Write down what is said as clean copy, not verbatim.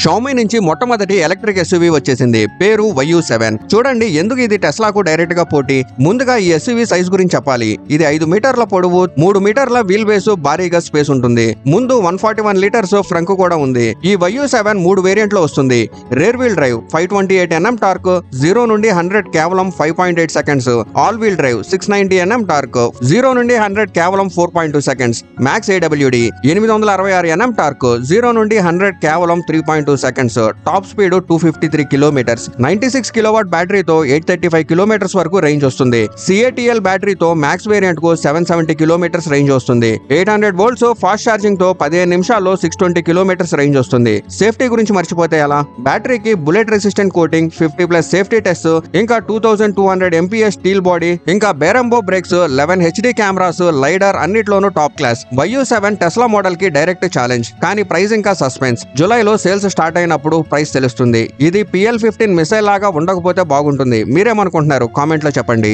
Xiaomi నుంచి మొట్టమొదటి electric SUV వచ్చేసింది. పేరు YU7. చూడండి ఎందుకు ఇది టెస్లాకు డైరెక్ట్ గా పోటీ. ముందుగా ఈ ఎస్యూవీ సైజ్ గురించి చెప్పాలి. ఇది 5 మీటర్ల పొడవు, 3 మీటర్ల వీల్ బేస్, భారీగా స్పేస్ ఉంటుంది. ముందు 141 లీటర్స్ ఫ్రంక్ కూడా ఉంది. ఈ YU7 3 వేరియంట్ లో వస్తుంది. Rear wheel drive, 528 Nm torque, 0 నుండి 100 కేవలం 5.8 seconds. All wheel drive, 690 Nm torque, 0 నుండి 100 కేవలం 4.2 seconds. Max AWD, 866 Nm torque, 0 నుండి 100 కేవలం 3.2 seconds. Top speed 253 kilometres. 96 kilowatt బ్యాటరీతో 835 కిలోమీటర్స్ వరకు రేంజ్ వస్తుంది. CATL బ్యాటరీతో మ్యాక్స్ వేరియంట్ కు 770 కిలోమీటర్స్ రేంజ్ వస్తుంది. 800 వోల్ట్స్ ఫాస్ట్ ఛార్జింగ్ తో 15 నిమిషాల్లో 620 కిలోమీటర్స్ రేంజ్ వస్తుంది. సేఫ్టీ గురించి మర్చిపోతే ఎలా? బ్యాటరీకి bullet resistant coating, 50+ safety test, ఇంకా 2200 MPa స్టీల్ బాడీ, ఇంకా Brembo brakes, 11 HD cameras, lidar అన్నిట్లోనూ top class. YU7 Tesla model కి డైరెక్ట్ ఛాలెంజ్. కానీ ప్రైస్ ఇంకా సస్పెన్స్. జూలైలో సేల్స్ స్టార్ట్ అయినప్పుడు ప్రైస్ తెలుస్తుంది. ఇది PL-15 మిసైల్ లాగా ఉండకపోతే బాగుంటుంది. మీరేమనుకుంటున్నారు? కామెంట్ లో చెప్పండి.